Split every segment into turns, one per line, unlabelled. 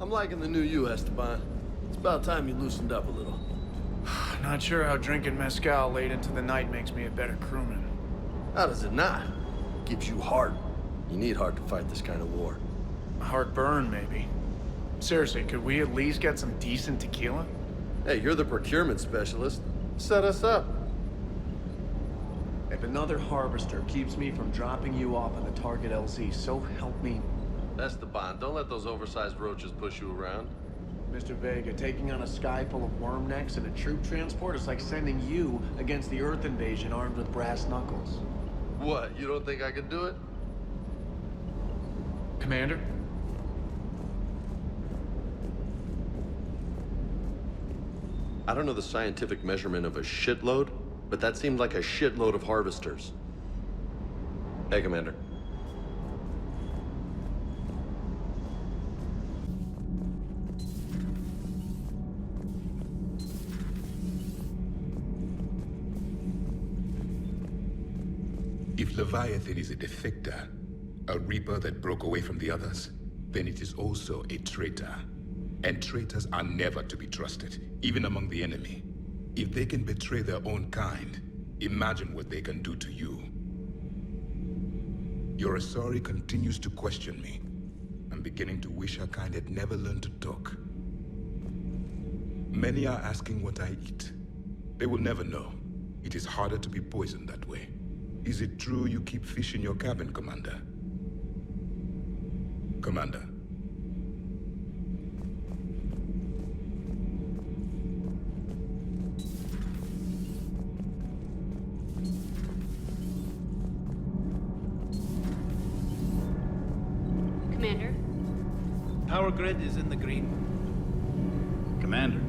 I'm liking the new you, Esteban. It's about time you loosened up a little.
Not sure how drinking mezcal late into the night makes me a better crewman.
How does it not? Gives you heart. You need heart to fight this kind of war.
Heartburn, maybe. Seriously, could we at least get some decent tequila?
Hey, you're the procurement specialist. Set us up.
If another Harvester keeps me from dropping you off on the target LZ, so help me.
Esteban, don't let those oversized roaches push you around.
Mr. Vega, taking on a sky full of worm necks and a troop transport is like sending you against the Earth invasion armed with brass knuckles.
What, you don't think I could do it?
Commander?
I don't know the scientific measurement of a shitload, but that seemed like a shitload of harvesters. Hey, Commander.
If Leviathan is a defector, a reaper that broke away from the others, then it is also a traitor. And traitors are never to be trusted, even among the enemy. If they can betray their own kind, imagine what they can do to you. Your Asari continues to question me. I'm beginning to wish her kind had never learned to talk. Many are asking what I eat. They will never know. It is harder to be poisoned that way. Is it true you keep fish in your cabin, Commander? Commander.
Commander?
Power grid is in the green. Commander.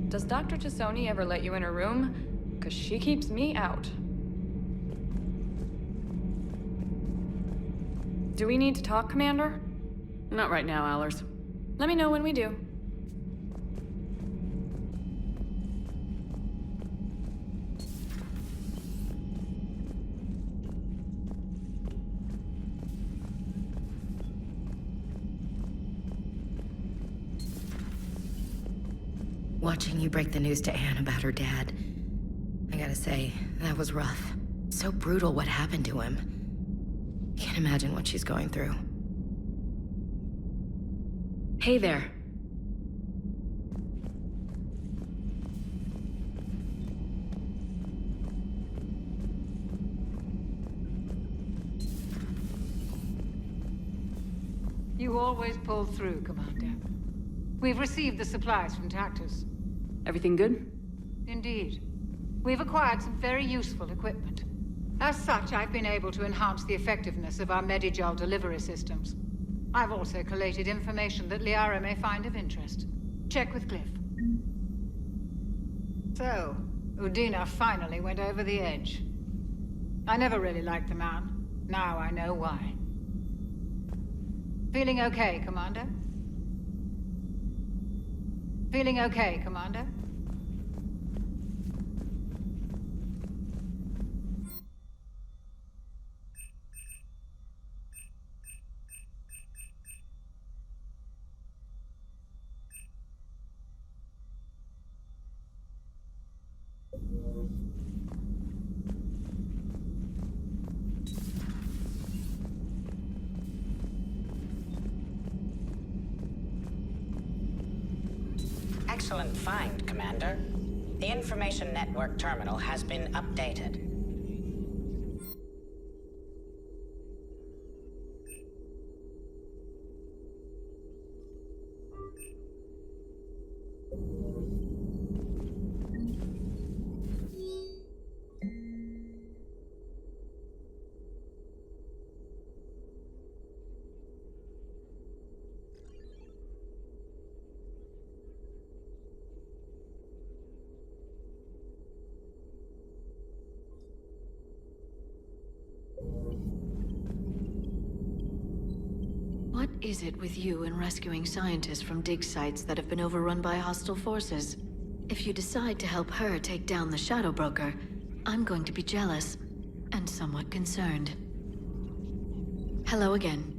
Does Dr. Tassoni ever let you in her room? 'Cause she keeps me out. Do we need to talk, Commander?
Not right now, Allers.
Let me know when we do.
Watching you break the news to Anne about her dad, I gotta say, that was rough. So brutal what happened to him. Can't imagine what she's going through. Hey there.
You always pull through, Commander. We've received the supplies from Tactus.
Everything good?
Indeed. We've acquired some very useful equipment. As such, I've been able to enhance the effectiveness of our Medigel delivery systems. I've also collated information that Liara may find of interest. Check with Cliff. So, Udina finally went over the edge. I never really liked the man. Now I know why. Feeling okay, Commander? Feeling okay, Commander?
Excellent find, Commander. The Information Network terminal has been updated.
What is it with you and rescuing scientists from dig sites that have been overrun by hostile forces?
If you decide to help her take down the Shadow Broker, I'm going to be jealous and somewhat concerned. Hello again.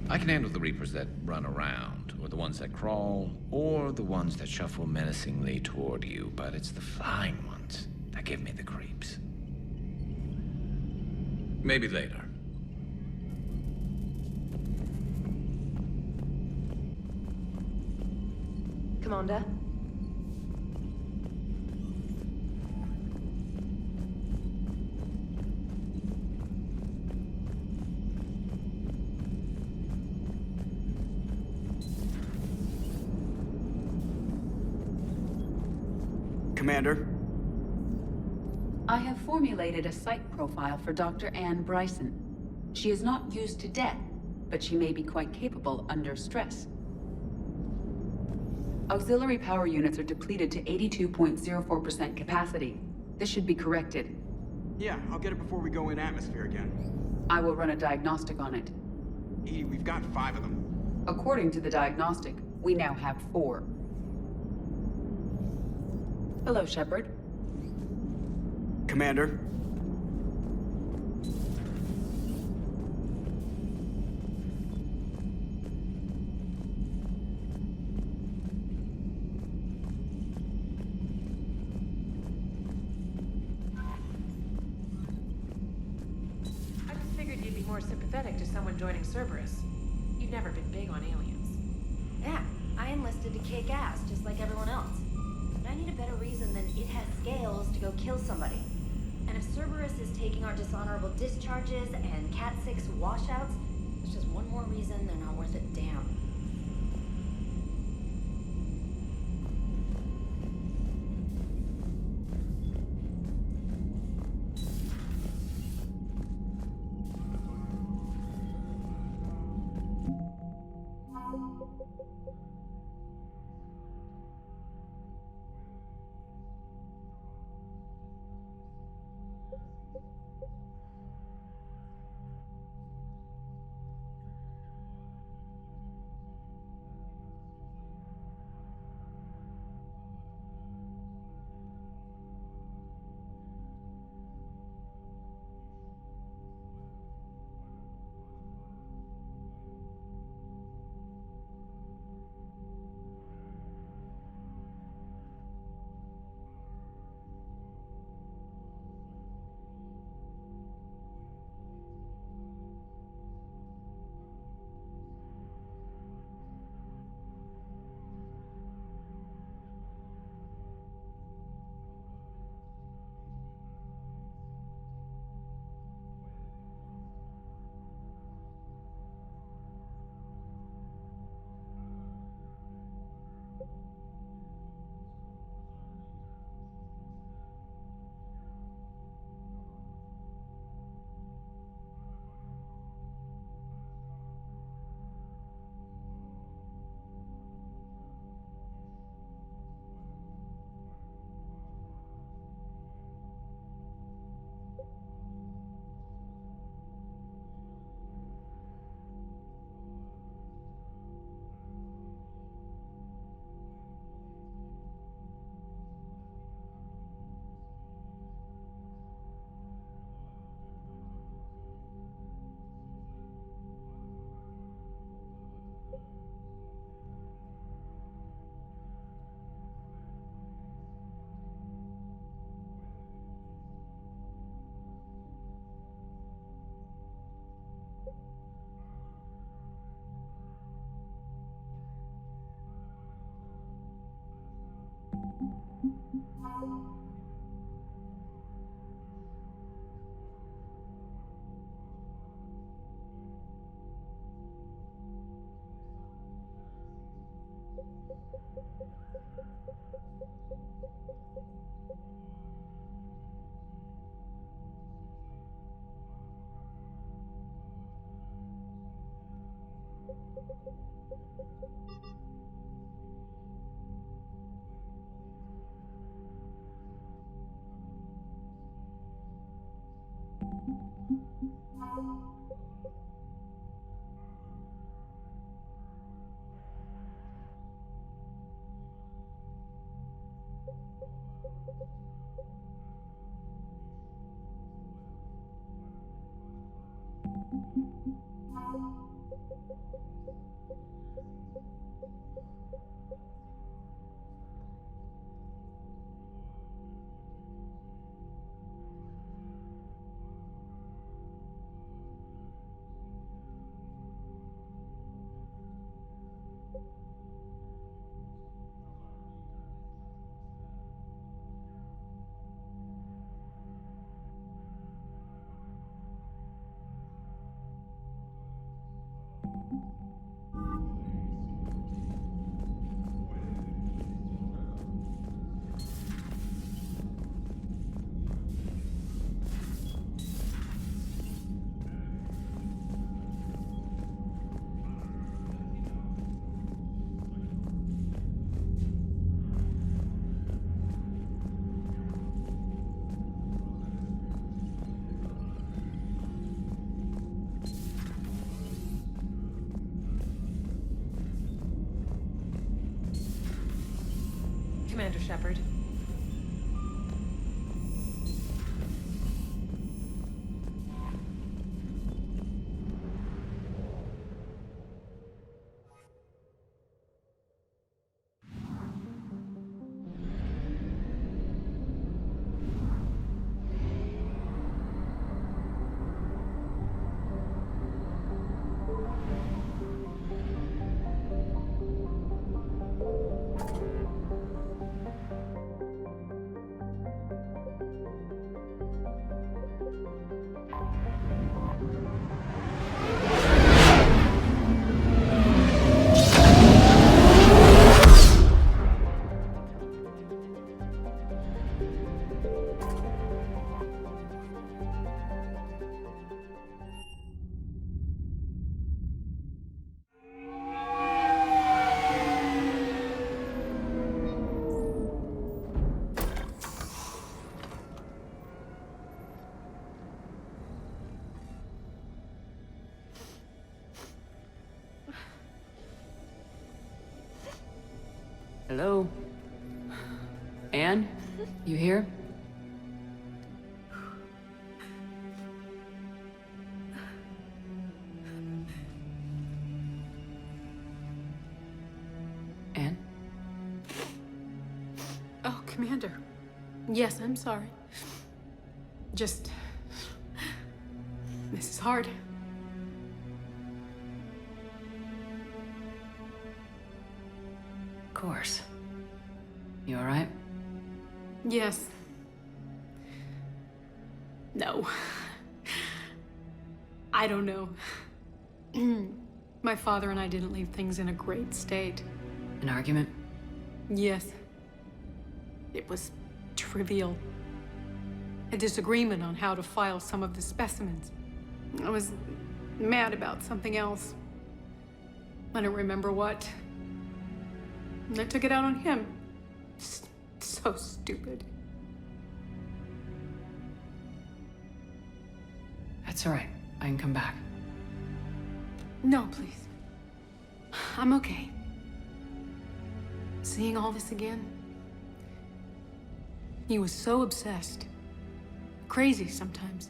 I can handle the Reapers that run around, or the ones that crawl, or the ones that shuffle menacingly toward you, but it's the flying ones that give me the creeps. Maybe later.
Commander?
Commander?
I have formulated a psych profile for Dr. Anne Bryson. She is not used to death, but she may be quite capable under stress. Auxiliary power units are depleted to 82.04% capacity. This should be corrected.
Yeah, I'll get it before we go in atmosphere again.
I will run a diagnostic on it.
EDI, we've got 5 of them.
According to the diagnostic, we now have 4. Hello, Shepard.
Commander?
I just figured you'd be more sympathetic to someone joining Cerberus. You've never been big on aliens.
Yeah, I enlisted to kick ass, just like everyone else. But I need a better reason than it has scales to go kill somebody. And if Cerberus is taking our dishonorable discharges and Cat-6 washouts, it's just one more reason they're not worth a damn.
Commander Shepard.
Hello? Anne? You here? Anne?
Oh, Commander. Yes, I'm sorry. Just... This is hard.
Of course. You alright?
Yes. No. I don't know. My father and I didn't leave things in a great state.
An argument?
Yes. It was trivial. A disagreement on how to file some of the specimens. I was mad about something else. I don't remember what. And I took it out on him. So stupid.
That's alright. I can come back.
No, please. I'm okay. Seeing all this again. He was so obsessed. Crazy sometimes.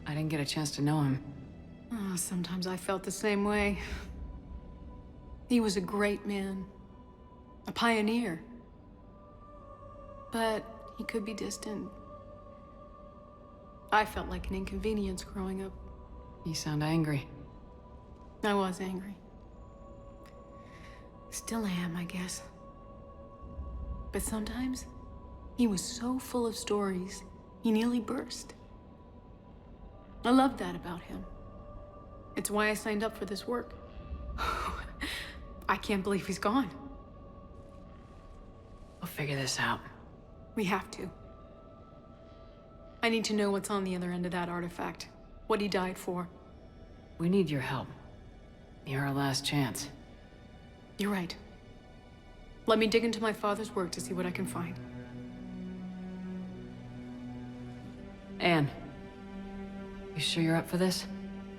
I didn't get a chance to know him.
Oh, sometimes I felt the same way. He was a great man. A pioneer. But he could be distant. I felt like an inconvenience growing up.
You sound angry.
I was angry. Still am, I guess. But sometimes, he was so full of stories, he nearly burst. I loved that about him. It's why I signed up for this work. I can't believe he's gone.
We'll figure this out.
We have to. I need to know what's on the other end of that artifact. What he died for.
We need your help. You're our last chance.
You're right. Let me dig into my father's work to see what I can find.
Anne. You sure you're up for this?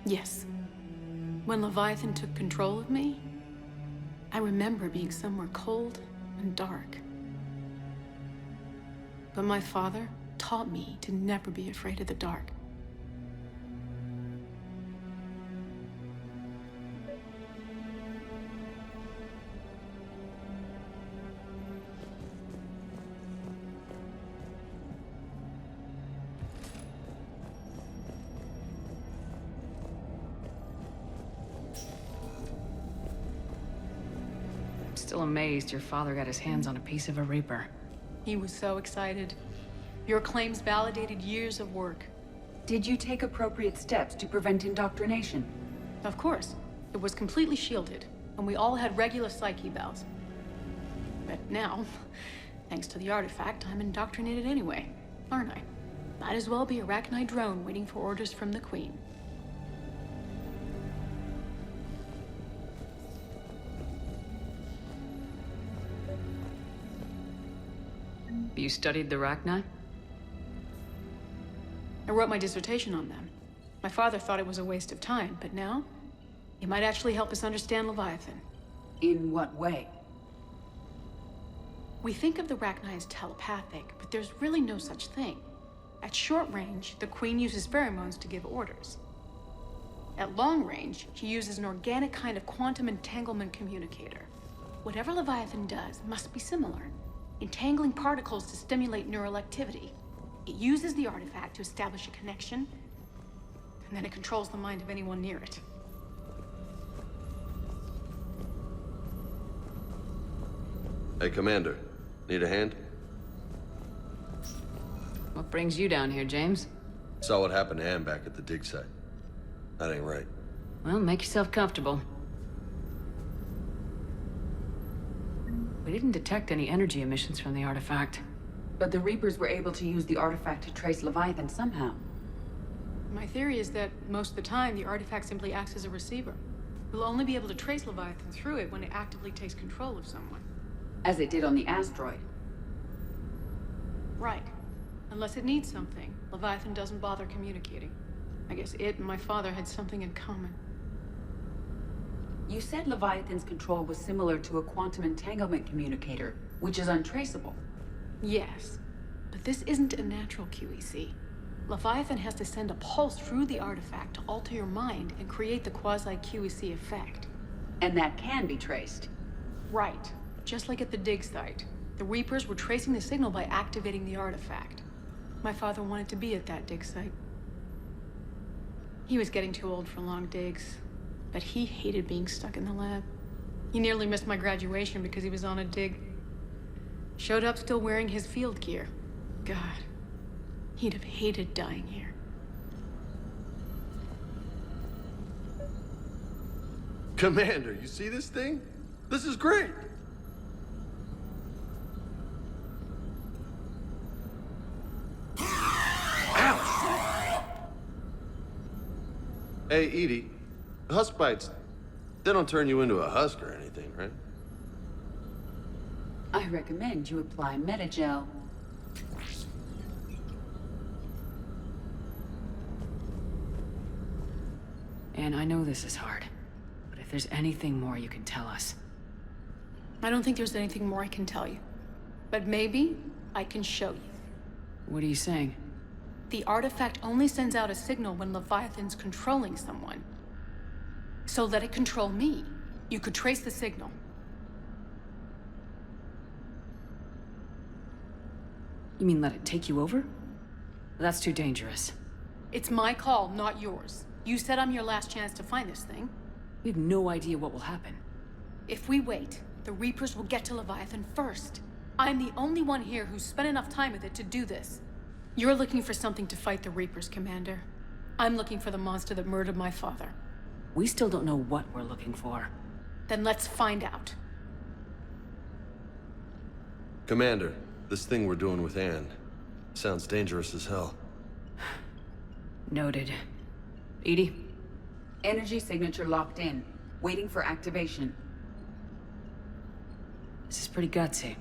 Yes. When Leviathan took control of me, I remember being somewhere cold and dark. But my father taught me to never be afraid of the dark.
Still amazed your father got his hands on a piece of a Reaper.
He was so excited. Your claims validated years of work.
Did you take appropriate steps to prevent indoctrination?
Of course. It was completely shielded, and we all had regular psych evals. But now, thanks to the artifact, I'm indoctrinated anyway, aren't I? Might as well be a Rachni drone waiting for orders from the Queen.
You studied the Rachni?
I wrote my dissertation on them. My father thought it was a waste of time, but now, it might actually help us understand Leviathan.
In what way?
We think of the Rachni as telepathic, but there's really no such thing. At short range, the Queen uses pheromones to give orders. At long range, she uses an organic kind of quantum entanglement communicator. Whatever Leviathan does must be similar, entangling particles to stimulate neural activity. It uses the artifact to establish a connection, and then it controls the mind of anyone near it.
Hey, Commander. Need a hand?
What brings you down here, James?
Saw what happened to Ann back at the dig site. That ain't right.
Well, make yourself comfortable. We didn't detect any energy emissions from the artifact.
But the Reapers were able to use the artifact to trace Leviathan somehow.
My theory is that most of the time, the artifact simply acts as a receiver. We'll only be able to trace Leviathan through it when it actively takes control of someone.
As it did on the asteroid.
Right. Unless it needs something, Leviathan doesn't bother communicating. I guess it and my father had something in common.
You said Leviathan's control was similar to a quantum entanglement communicator, which is untraceable.
Yes, but this isn't a natural QEC. Leviathan has to send a pulse through the artifact to alter your mind and create the quasi-QEC effect.
And that can be traced.
Right. Just like at the dig site. The Reapers were tracing the signal by activating the artifact. My father wanted to be at that dig site. He was getting too old for long digs, but he hated being stuck in the lab. He nearly missed my graduation because he was on a dig. Showed up still wearing his field gear. God, he'd have hated dying here.
Commander, you see this thing? This is great! Hey, Edie, husk bites, they don't turn you into a husk or anything, right?
I recommend you apply Metagel.
And I know this is hard, but if there's anything more you can tell us.
I don't think there's anything more I can tell you. But maybe I can show you.
What are you saying?
The artifact only sends out a signal when Leviathan's controlling someone. So let it control me. You could trace the signal.
You mean let it take you over? That's too dangerous.
It's my call, not yours. You said I'm your last chance to find this thing.
We have no idea what will happen.
If we wait, the Reapers will get to Leviathan first. I'm the only one here who's spent enough time with it to do this. You're looking for something to fight the Reapers, Commander. I'm looking for the monster that murdered my father.
We still don't know what we're looking for.
Then let's find out.
Commander, this thing we're doing with Ann sounds dangerous as hell.
Noted. Edie?
Energy signature locked in, waiting for activation.
This is pretty gutsy.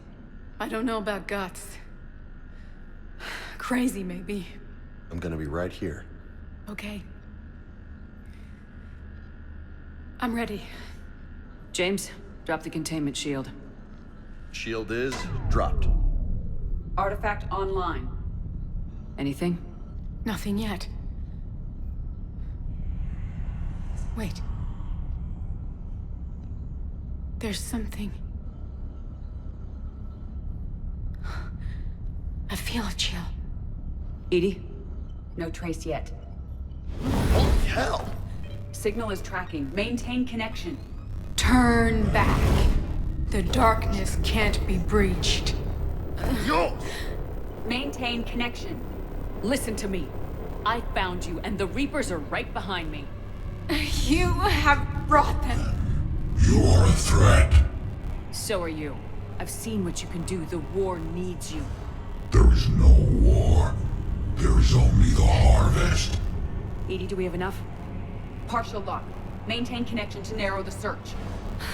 I don't know about guts. Crazy, maybe.
I'm gonna be right here.
Okay. I'm ready.
James, drop the containment shield.
Shield is dropped.
Artifact online.
Anything?
Nothing yet. Wait. There's something. I feel a chill.
EDI?
No trace yet.
Holy hell!
Signal is tracking. Maintain connection.
Turn back. The darkness can't be breached.
Yo!
Maintain connection.
Listen to me. I found you, and the Reapers are right behind me.
You have brought them.
You are a threat.
So are you. I've seen what you can do. The war needs you.
There is no war. There is only the harvest.
EDI, do we have enough?
Partial lock. Maintain connection to narrow the search.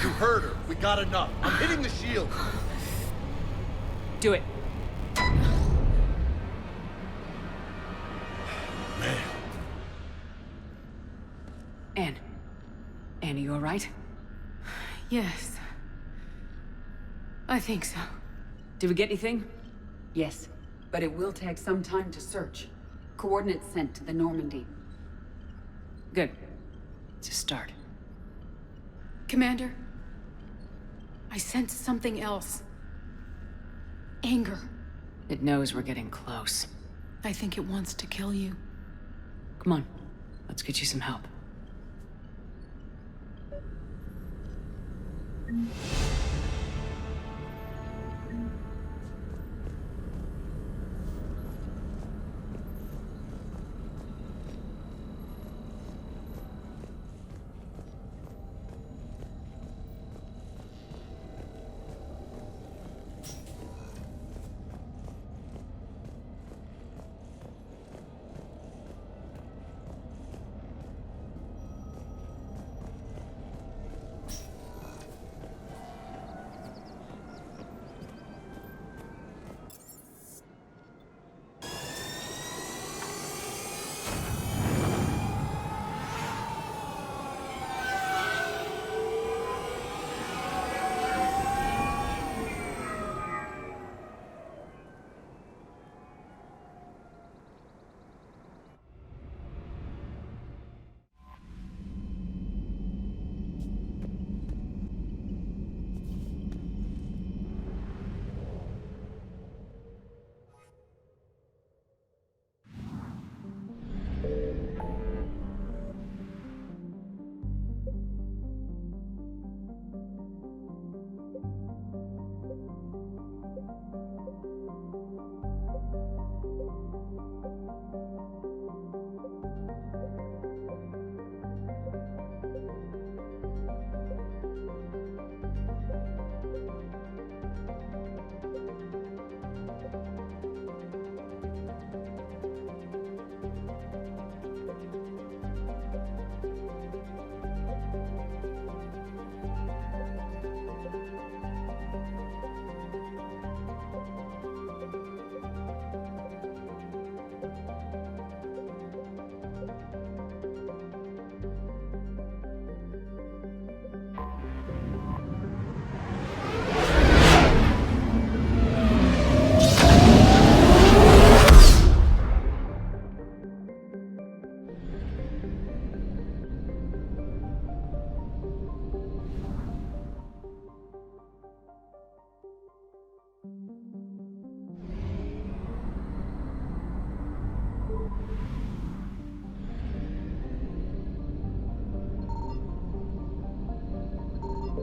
You heard her. We got enough. I'm hitting the shield.
Do it.
Man.
Anne, are you alright?
Yes. I think so.
Did we get anything?
Yes, but it will take some time to search. Coordinates sent to the Normandy.
Good. It's a start.
Commander, I sense something else. Anger.
It knows we're getting close.
I think it wants to kill you.
Come on, let's get you some help.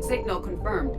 Signal confirmed.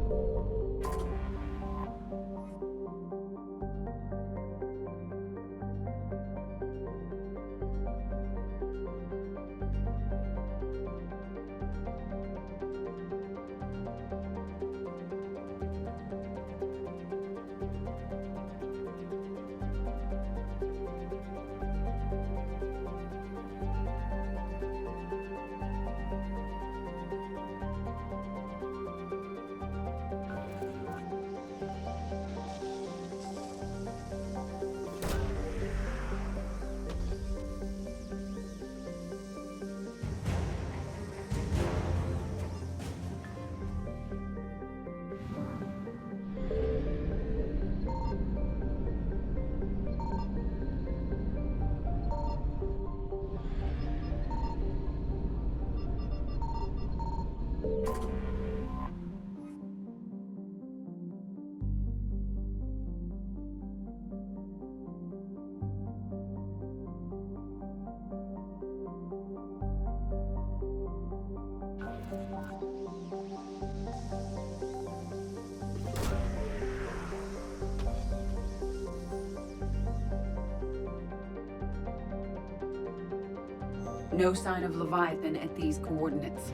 No sign of Leviathan at these coordinates.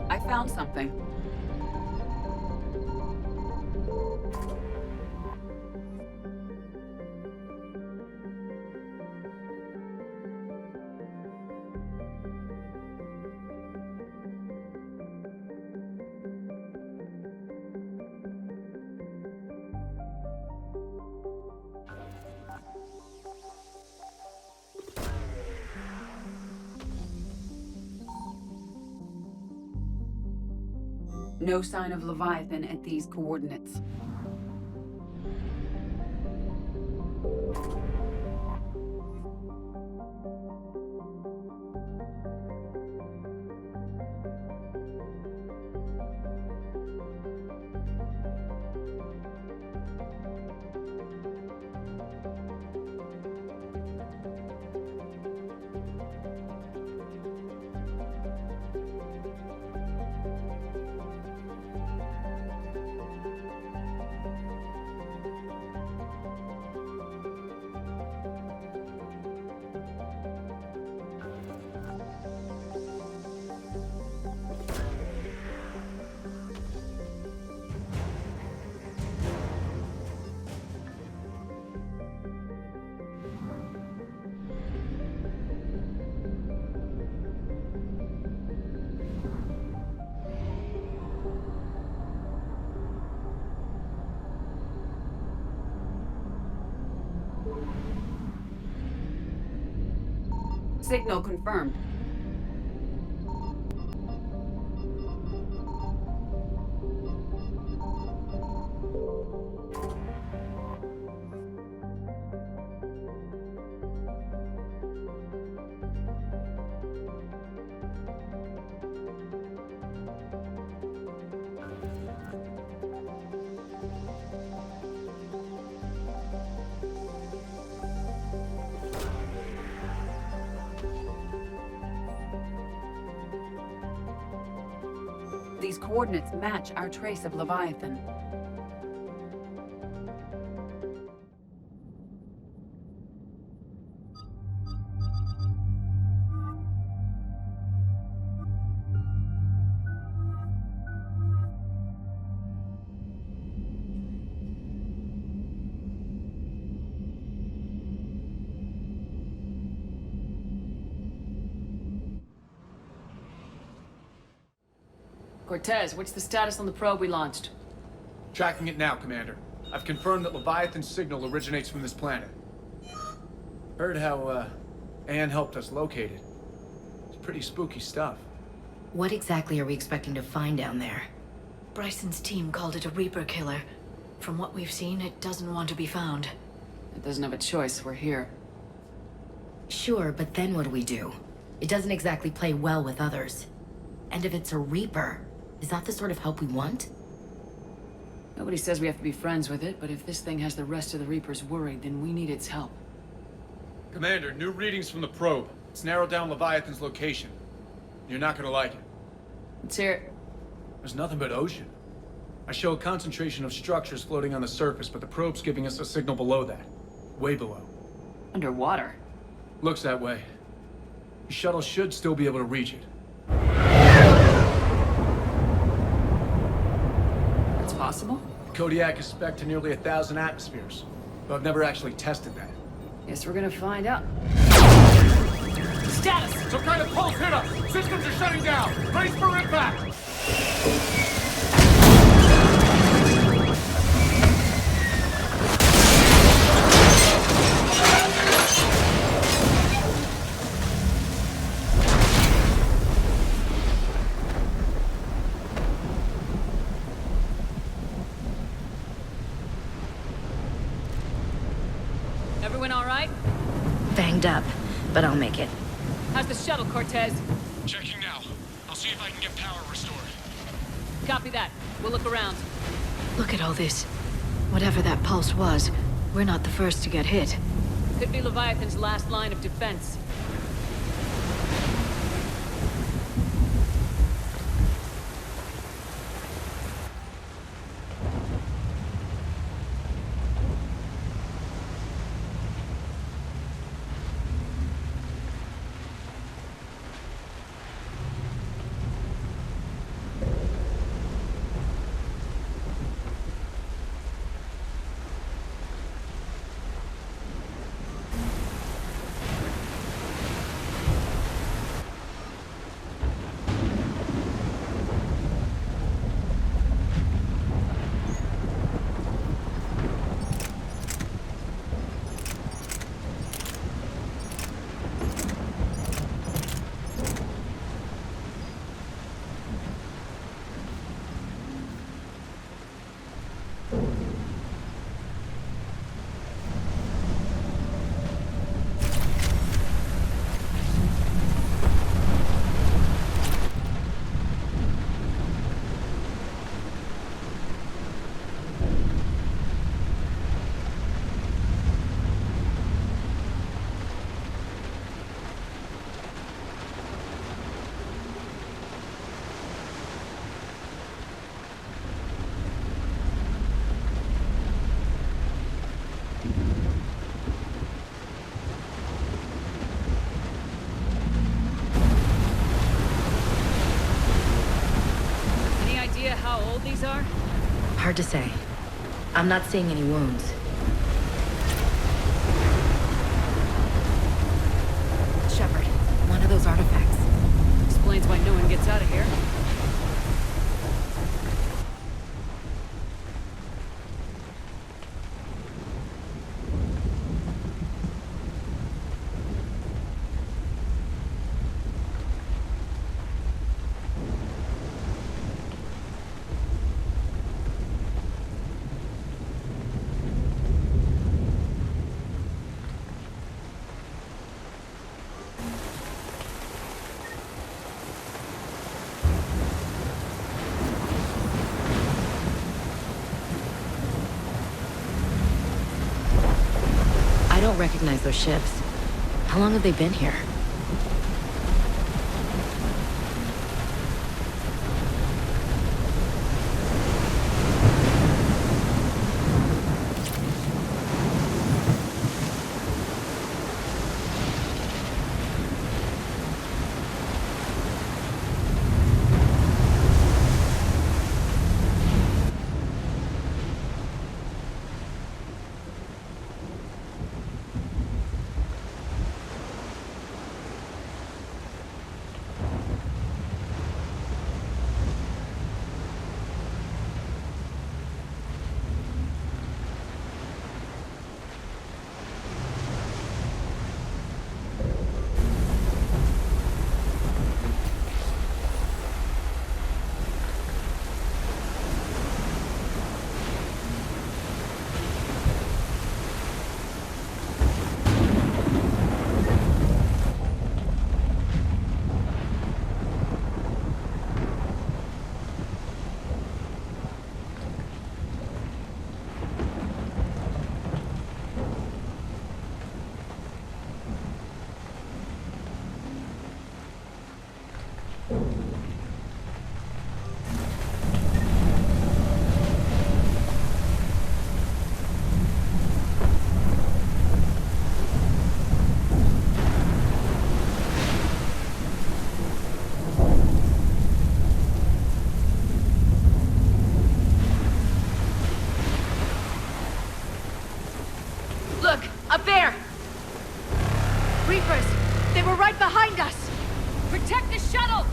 I found something. No sign of Leviathan at these coordinates. Signal confirmed. These coordinates match our trace of Leviathan.
Cortez, what's the status on the probe we launched?
Tracking it now, Commander. I've confirmed that Leviathan's signal originates from this planet. Heard how, Anne helped us locate it. It's pretty spooky stuff.
What exactly are we expecting to find down there?
Bryson's team called it a Reaper killer. From what we've seen, it doesn't want to be found.
It doesn't have a choice, we're here.
Sure, but then what do we do? It doesn't exactly play well with others. And if it's a Reaper, is that the sort of help we want?
Nobody says we have to be friends with it, but if this thing has the rest of the Reapers worried, then we need its help.
Commander, new readings from the probe. It's narrowed down Leviathan's location. You're not gonna like it.
Let's hear it.
There's nothing but ocean. I show a concentration of structures floating on the surface, but the probe's giving us a signal below that. Way below.
Underwater?
Looks that way. The shuttle should still be able to reach it.
That's possible?
Kodiak is spec'd to nearly 1,000 atmospheres, but I've never actually tested that.
Guess we're gonna find out. Status!
Some kind of pulse hit us! Systems are shutting down! Brace for impact!
Everyone all right?
Banged up, but I'll make it.
How's the shuttle, Cortez?
Checking now. I'll see if I can get power restored.
Copy that. We'll look around.
Look at all this. Whatever that pulse was, we're not the first to get hit.
Could be Leviathan's last line of defense. idea how old these are?
Hard to say. I'm not seeing any wounds. Shepard, one of those artifacts.
Explains why no one gets out of here.
I don't recognize those ships. How long have they been here?
Up there! Reapers! They were right behind us! Protect the shuttle!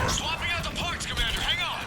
Swapping out the parts, Commander. Hang on.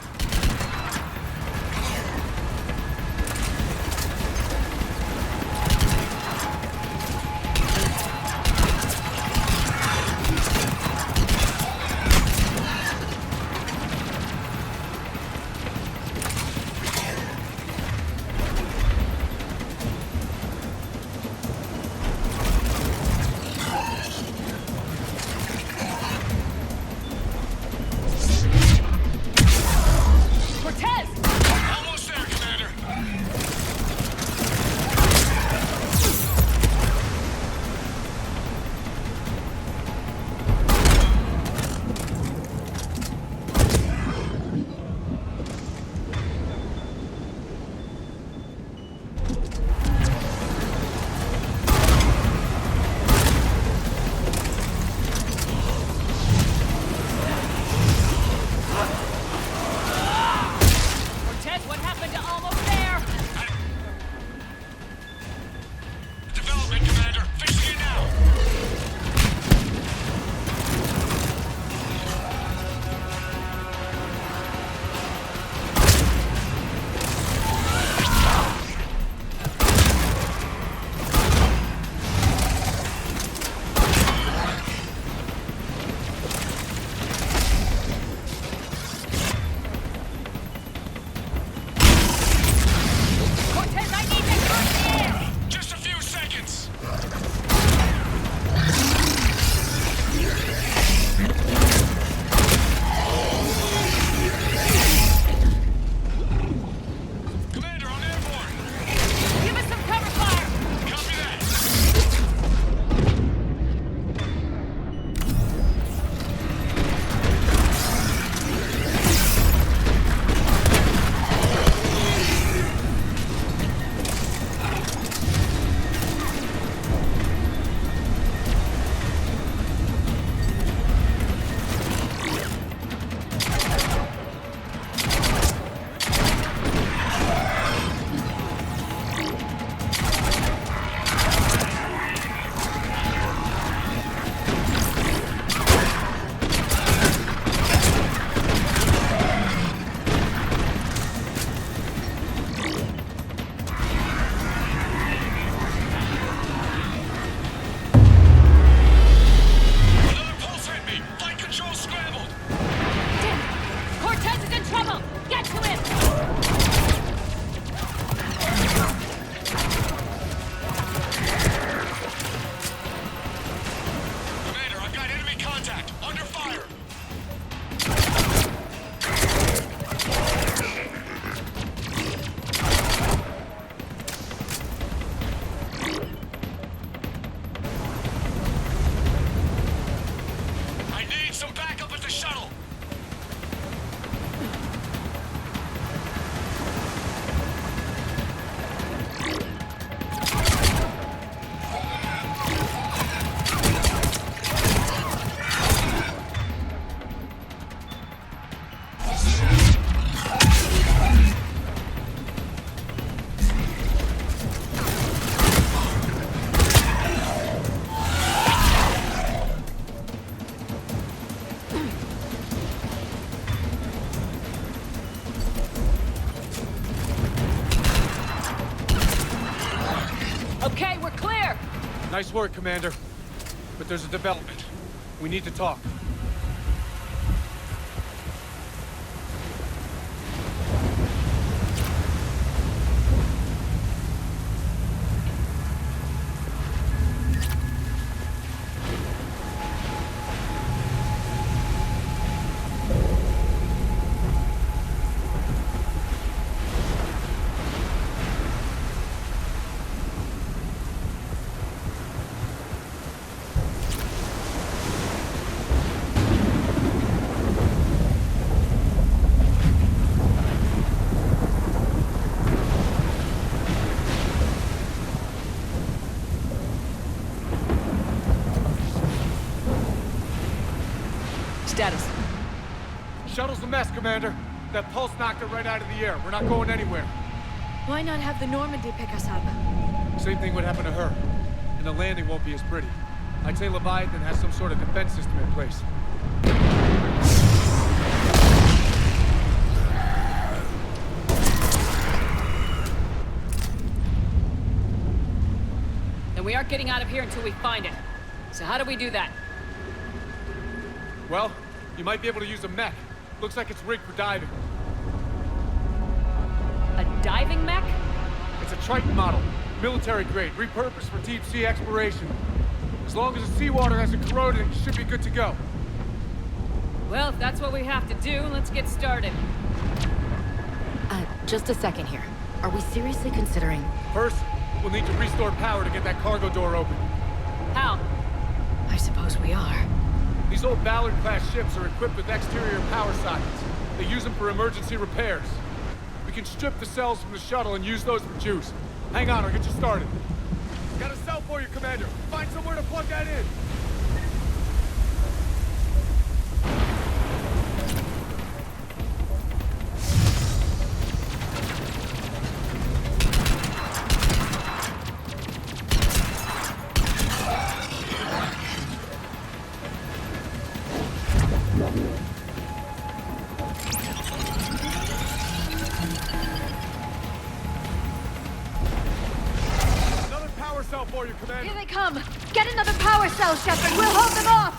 Nice work, Commander. But there's a development. We need to talk.
Status.
Shuttle's a mess, Commander. That pulse knocked it right out of the air. We're not going anywhere.
Why not have the Normandy pick us up?
Same thing would happen to her. And the landing won't be as pretty. I'd say Leviathan has some sort of defense system in place.
And we aren't getting out of here until we find it. So how do we do that?
Well, you might be able to use a mech. Looks like it's rigged for diving.
A diving mech?
It's a Triton model. Military grade, repurposed for deep sea exploration. As long as the seawater hasn't corroded, it should be good to go.
Well, if that's what we have to do, let's get started.
Just a second here. Are we seriously considering...
First, we'll need to restore power to get that cargo door open.
How?
I suppose we are.
These old Ballard-class ships are equipped with exterior power sockets. They use them for emergency repairs. We can strip the cells from the shuttle and use those for juice. Hang on, I'll get you started. Got a cell for you, Commander. Find somewhere to plug that in. For you, Commander.
Here they come! Get another power cell, Shepard! We'll hold them off!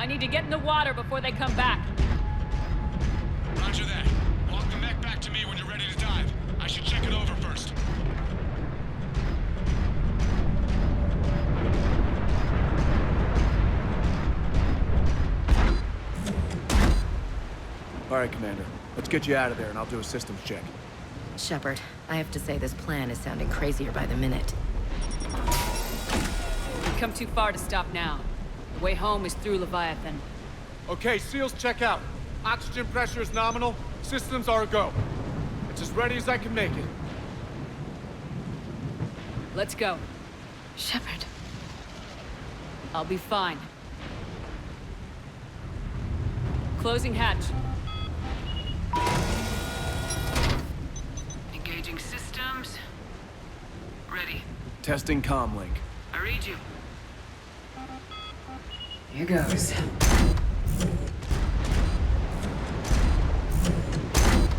I need to get in the water before they come back.
Roger that. Walk the mech back to me when you're ready to dive. I should check it over first.
All right, Commander. Let's get you out of there, and I'll do a systems check.
Shepard, I have to say this plan is sounding crazier by the minute.
We've come too far to stop now. The way home is through Leviathan.
Okay, SEALs check out. Oxygen pressure is nominal. Systems are a go. It's as ready as I can make it.
Let's go.
Shepard.
I'll be fine. Closing hatch. Engaging systems. Ready.
Testing comlink.
I read you. Here goes.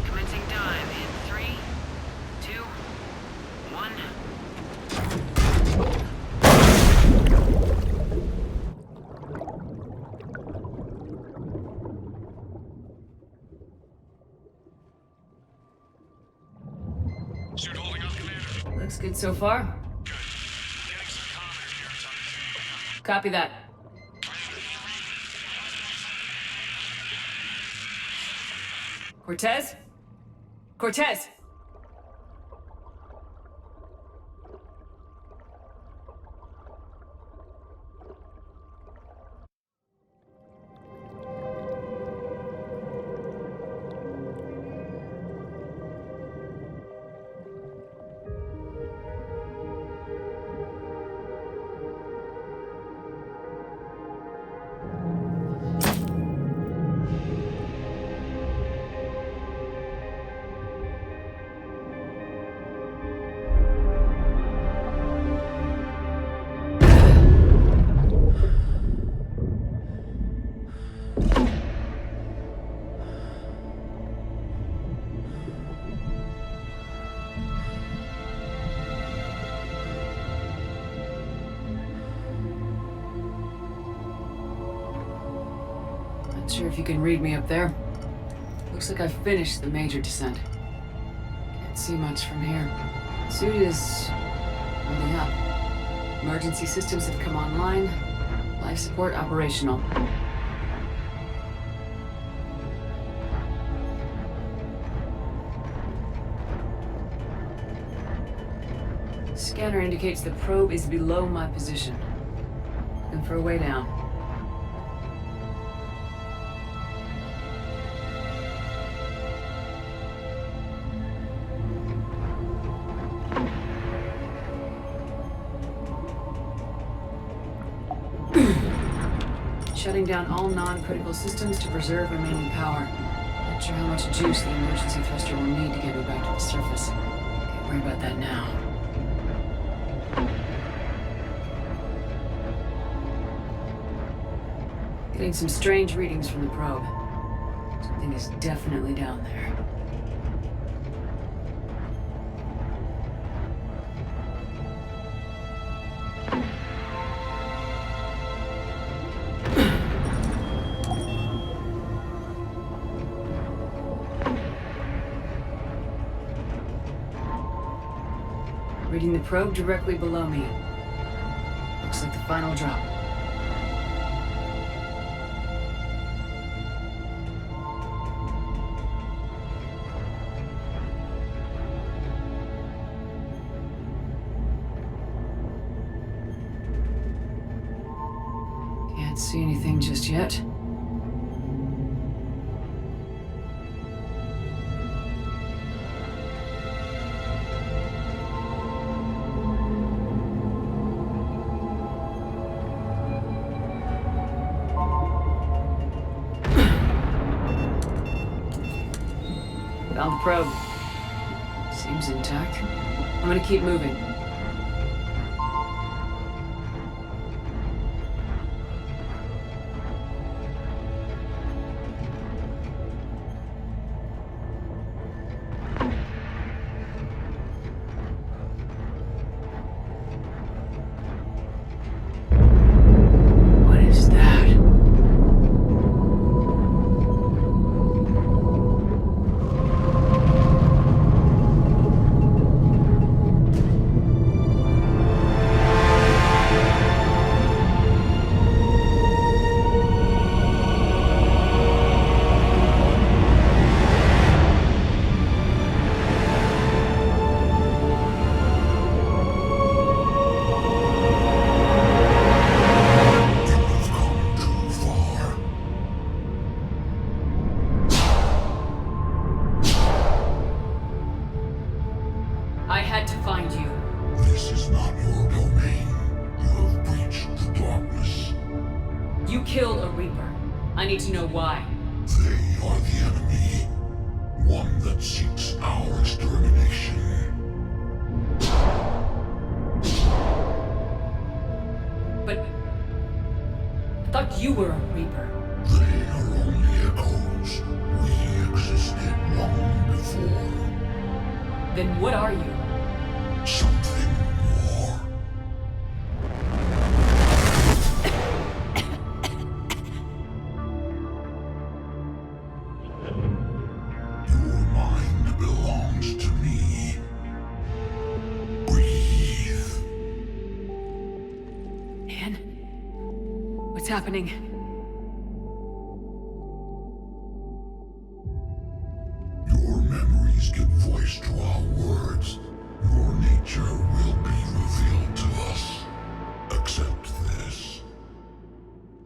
Commencing dive in 3, 2, 1.
Suit holding up, Commander.
Looks good so far.
Good. Getting some commentary here. It's on the
Copy that. Cortez? Cortez! Not sure if you can read me up there. Looks like I've finished the major descent. Can't see much from here. Suit is holding up. Emergency systems have come online. Life support operational. Scanner indicates the probe is below my position. Looking for a way down. Shutting down all non-critical systems to preserve remaining power. Not sure how much juice the emergency thruster will need to get me back to the surface. Can't worry about that now. Getting some strange readings from the probe. Something is definitely down there. Reading the probe directly below me. Looks like the final drop. Can't see anything just yet. Found the probe. Seems intact. I'm gonna keep moving. What is that? kill a Reaper. I need to know why.
They are the enemy. One that seeks our extermination.
But I thought you were a Reaper.
They are only echoes. We existed long before.
Then what are you?
Something more. Your mind belongs to me. Breathe.
Anne? What's happening?
Your memories give voice to our words. Your nature will be revealed to us. Accept this.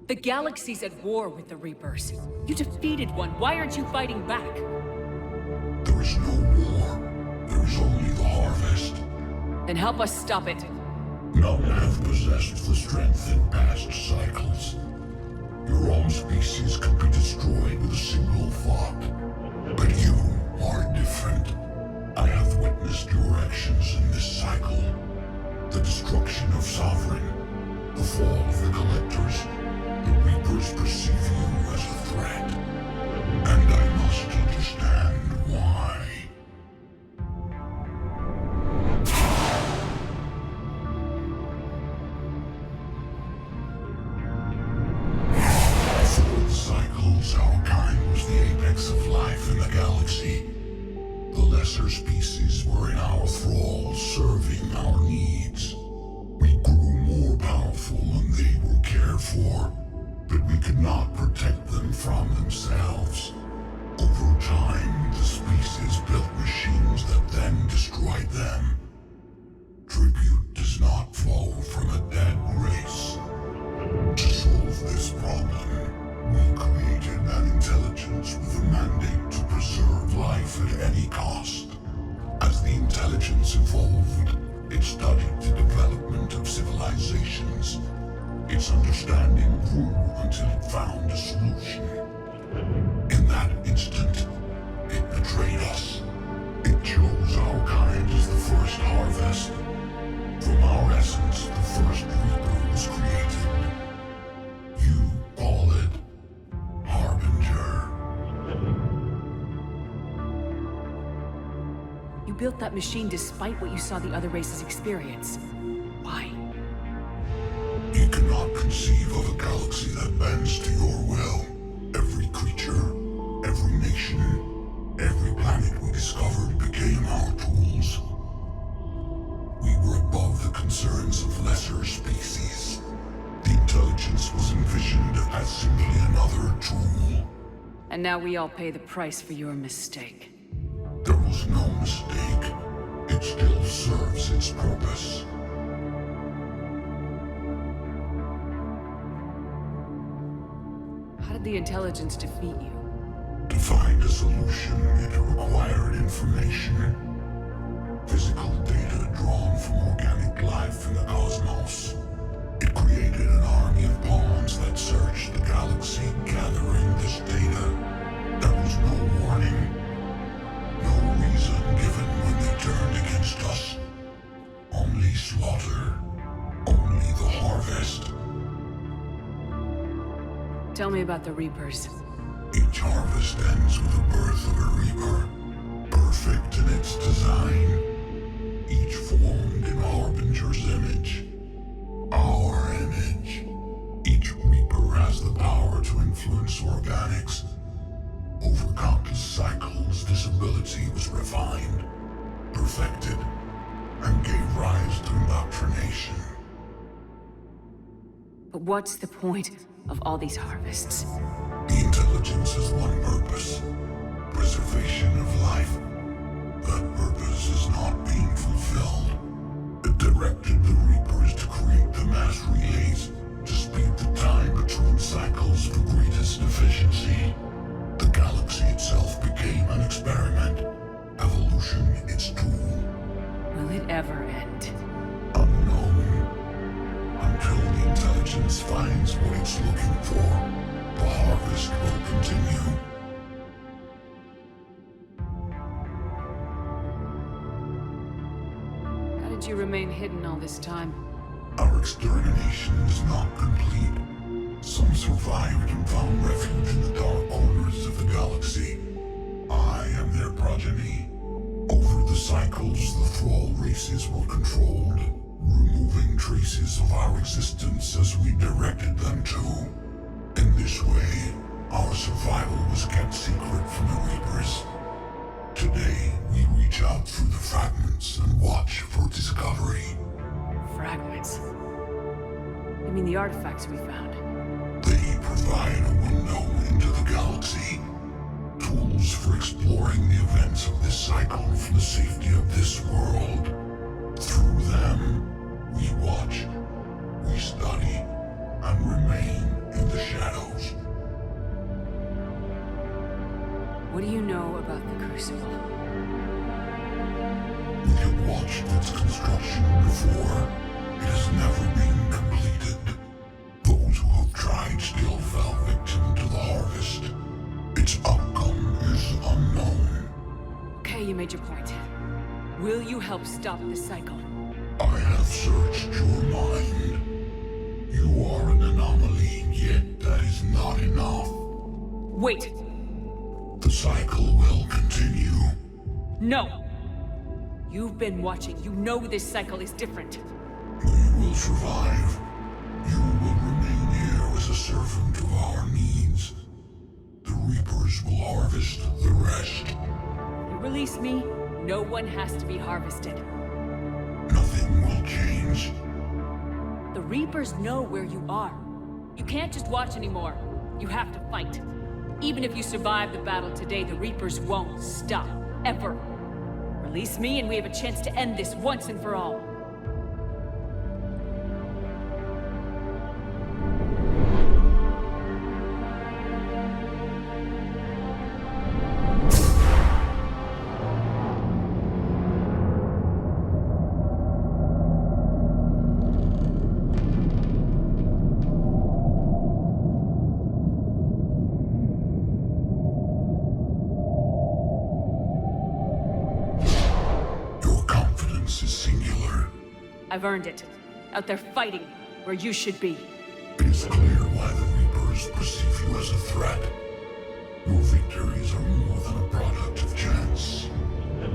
The galaxy's at war with the Reapers. You defeated one. Why aren't you fighting back?
There is no war. There is only the harvest.
Then help us stop it.
None have possessed the strength in past cycles. Your own species could be destroyed with a single thought. But you are different. I have witnessed your actions in this cycle. The destruction of Sovereign, the fall of the Collectors. The Reapers perceive you as a threat. And I must understand why. For the cycles, our kind was the apex of life in the galaxy. The lesser species were in our thrall, serving our needs. We grew more powerful and they were cared for, but we could not protect them from themselves. Over time, the species built machines that then destroyed them. Tribute does not flow from a dead race. To solve this problem, we created an intelligence with a mandate to preserve life at any cost. As the intelligence evolved, it studied the development of civilizations. Its understanding grew until it found a solution. In that instant, it betrayed us. It chose our kind as the first harvest. From our essence, the first Reaper was created. You call it Harbinger.
You built that machine despite what you saw the other races experience. Why?
You cannot conceive of a galaxy that bends to your will. Every creature, every nation, every planet we discovered became our tools. We were above the concerns of lesser species. The intelligence was envisioned as simply another tool.
And now we all pay the price for your mistake.
There was no mistake. It still serves its purpose.
How did the intelligence defeat you?
To find a solution, it required information. Physical data drawn from organic life in the cosmos. It created an army of pawns that searched the galaxy, gathering this data. There was no warning. No reason given when they turned against us. Only slaughter. Only the harvest.
Tell me about the Reapers.
Each harvest ends with the birth of a Reaper. Perfect in its design. Each formed in Harbinger's image. Our image. Each Reaper has the power to influence organics. Over countless cycles, this ability was refined, perfected, and gave rise to indoctrination.
But what's the point of all these harvests?
The intelligence has one purpose. Preservation of life. That purpose is not being fulfilled. It directed the Reapers to create the mass relays, to speed the time between cycles for greatest efficiency. The galaxy itself became an experiment. Evolution its tool.
Will it ever end?
Unknown. Until the intelligence
intelligence finds what it's looking for, the harvest will continue.
How did you remain hidden all this time?
Our extermination is not complete. Some survived and found refuge in the dark corners of the galaxy. I am their progeny. Over the cycles, the Thrall races were controlled, removing traces of our existence as we directed them to. In this way, our survival was kept secret from the Reapers. Today, we reach out through the fragments and watch for discovery.
Fragments? You mean the artifacts we found?
They provide a window into the galaxy. Tools for exploring the events of this cycle from the safety of this world. Through them, we watch, we study, and remain in the shadows.
What do you know about the Crucible?
We have watched its construction before. It has never been completed. Those who have tried still fell victim to the harvest. Its outcome is unknown.
Okay, you made your point. Will you help stop this cycle?
I have searched your mind. You are an anomaly, yet that is not enough.
Wait!
The cycle will continue.
No! You've been watching. You know this cycle is different.
We will survive. You will remain here as a servant of our needs. The Reapers will harvest the rest.
You release me, no one has to be harvested.
Nothing will change.
The Reapers know where you are. You can't just watch anymore. You have to fight. Even if you survive the battle today, the Reapers won't stop. Ever. Release me and we have a chance to end this once and for all. I've earned it. Out there fighting, where you should be.
It is clear why the Reapers perceive you as a threat. Your victories are more than a product of chance.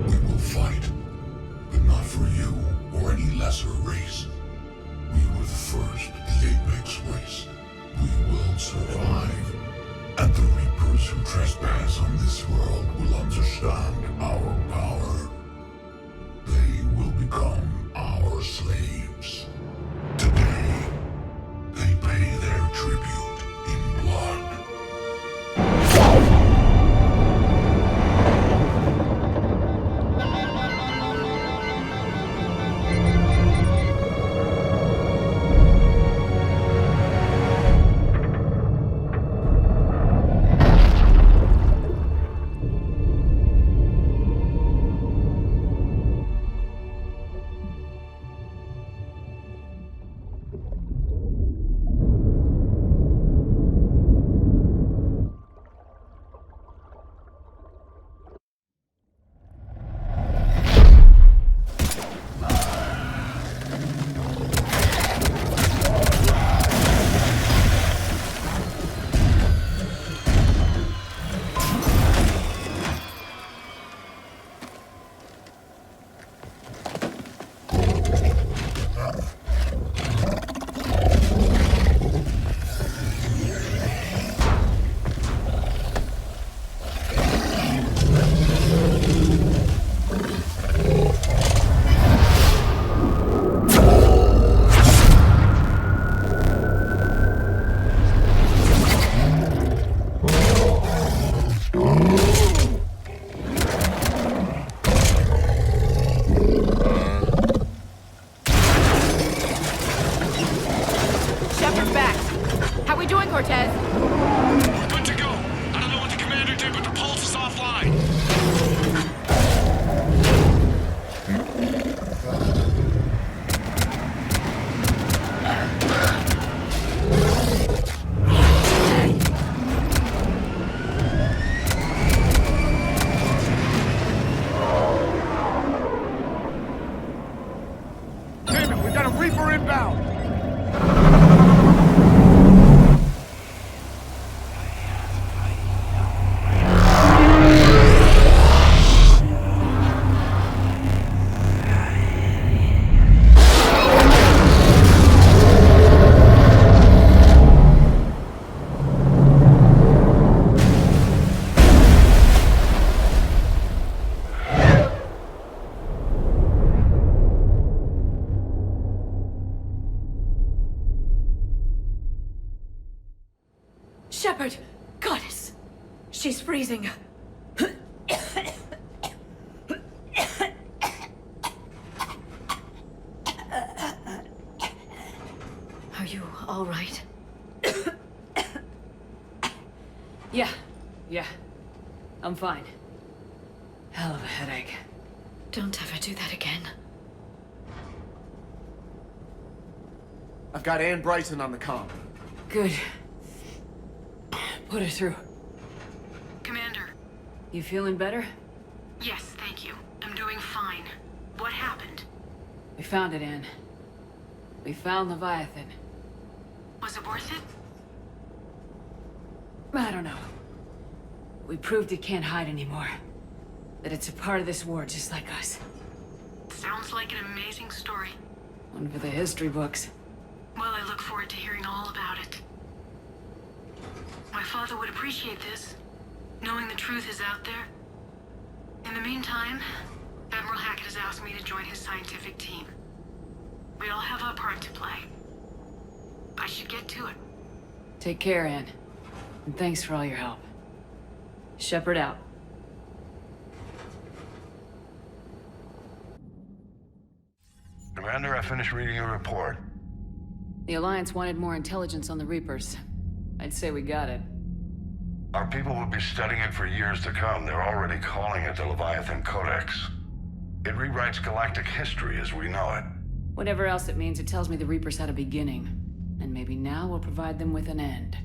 We will fight, but not for you or any lesser race. We were the first, the Apex race. We will survive. And the Reapers who trespass on this world will understand our power. They will become our slaves. Today, they pay their tribute in blood.
Shepard! Goddess! She's freezing. Are you all right?
Yeah. I'm fine. Hell of a headache.
Don't ever do that again.
I've got Ann Bryson on the comm.
Good. Put her through.
Commander.
You feeling better?
Yes, thank you. I'm doing fine. What happened?
We found it, Ann. We found Leviathan.
Was it worth it?
I don't know. We proved it can't hide anymore. That it's a part of this war just like us.
Sounds like an amazing story.
One for the history books.
Well, I look forward to hearing all about it. My father would appreciate this, knowing the truth is out there. In the meantime, Admiral Hackett has asked me to join his scientific team. We all have our part to play. I should get to it.
Take care, Ann. And thanks for all your help. Shepard out.
Commander, I finished reading your report.
The Alliance wanted more intelligence on the Reapers. I'd say we got it.
Our people will be studying it for years to come. They're already calling it the Leviathan Codex. It rewrites galactic history as we know it.
Whatever else it means, it tells me the Reapers had a beginning. And maybe now we'll provide them with an end.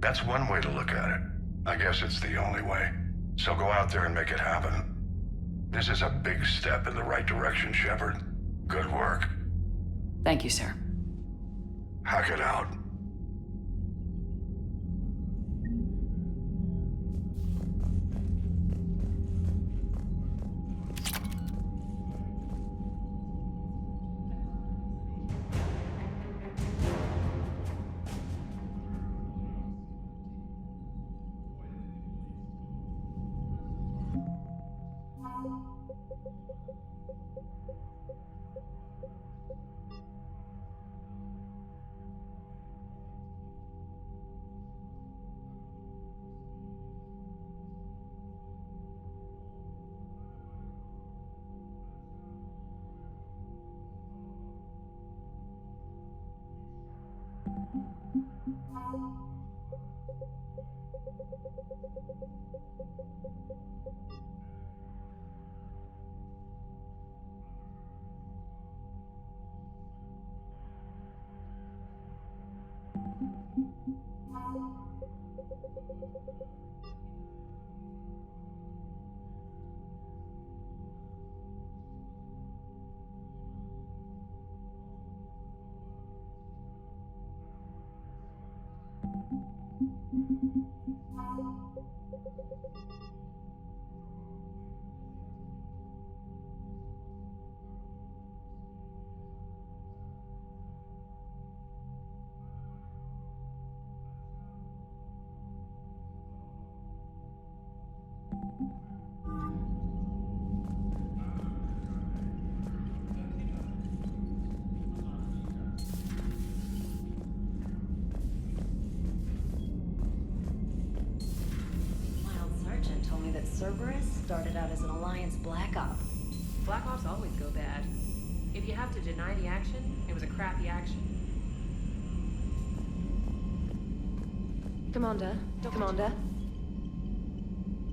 That's one way to look at it. I guess it's the only way. So go out there and make it happen. This is a big step in the right direction, Shepard. Good work.
Thank you, sir.
Hackett out.
Cerberus started out as an Alliance Black Op.
Black Ops always go bad. If you have to deny the action, it was a crappy action. Commander. Commander.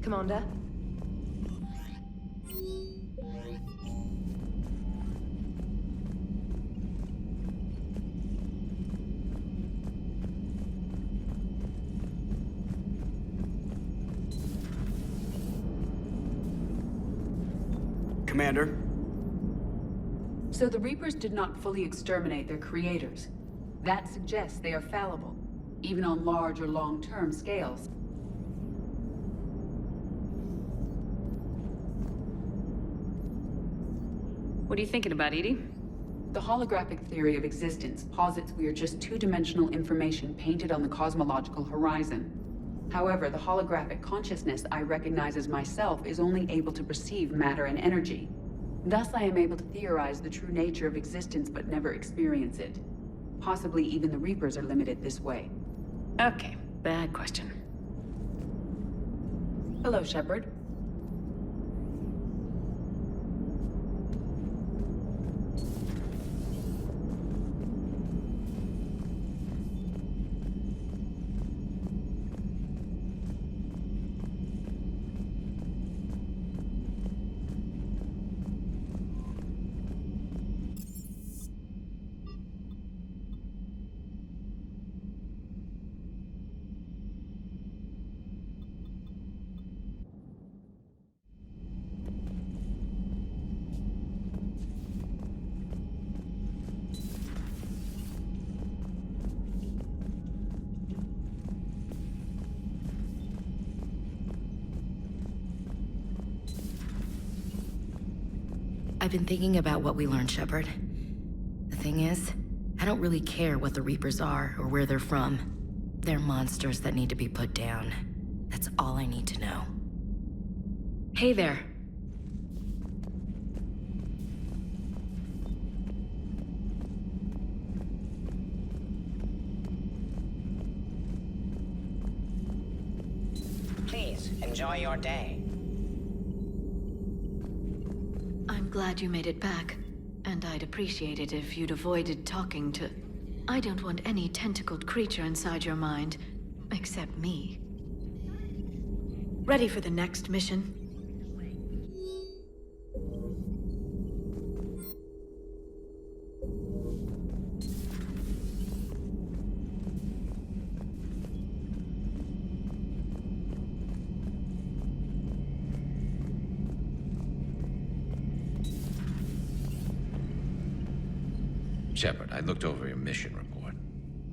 Commander.
Commander.
So the Reapers did not fully exterminate their creators. That suggests they are fallible, even on large or long-term scales.
What are you thinking about, Edie?
The holographic theory of existence posits we are just two-dimensional information painted on the cosmological horizon. However, the holographic consciousness I recognize as myself is only able to perceive matter and energy. Thus, I am able to theorize the true nature of existence but never experience it. Possibly even the Reapers are limited this way.
Okay, bad question.
Hello, Shepard.
I've been thinking about what we learned, Shepard. The thing is, I don't really care what the Reapers are or where they're from. They're monsters that need to be put down. That's all I need to know. Hey there.
Please, enjoy your day.
I'm glad you made it back. And I'd appreciate it if you'd avoided talking to... I don't want any tentacled creature inside your mind. Except me. Ready for the next mission?
Shepard, I looked over your mission report.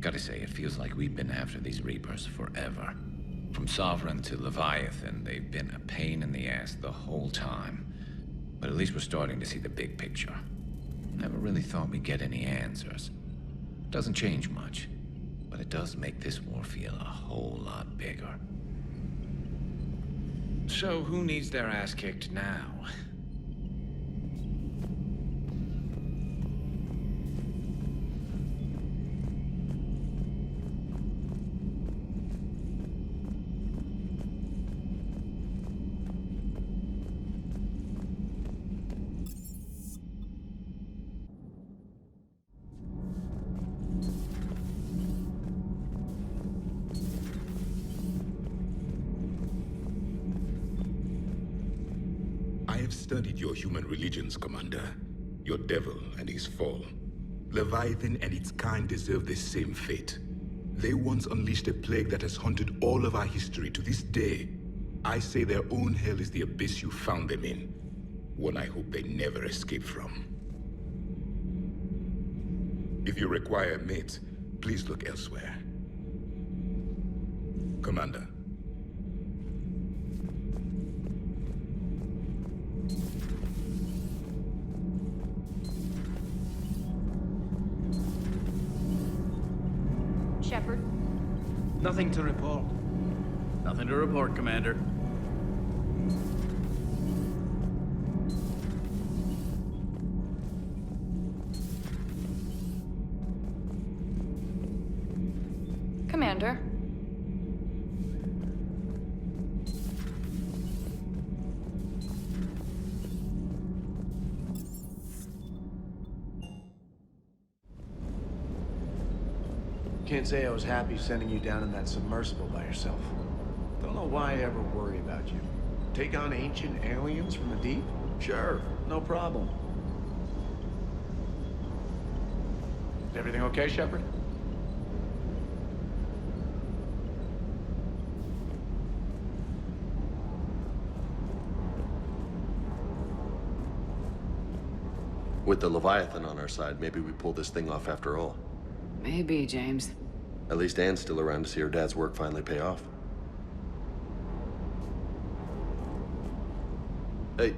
Gotta say, it feels like we've been after these Reapers forever. From Sovereign to Leviathan, they've been a pain in the ass the whole time. But at least we're starting to see the big picture. Never really thought we'd get any answers. Doesn't change much, but it does make this war feel a whole lot bigger. So who needs their ass kicked now?
I have studied your human religions, Commander. Your devil and his fall. Leviathan and its kind deserve the same fate. They once unleashed a plague that has haunted all of our history to this day. I say their own hell is the abyss you found them in. One I hope they never escape from. If you require a mate, please look elsewhere. Commander.
Shepard?
Nothing to report. Nothing to report, Commander.
Commander?
Can't say I was happy sending you down in that submersible by yourself. Don't know why I ever worry about you. Take on ancient aliens from the deep? Sure, no problem. Everything okay, Shepard?
With the Leviathan on our side, maybe we pull this thing off after all.
Maybe, James.
At least Anne's still around to see her dad's work finally pay off. Hey,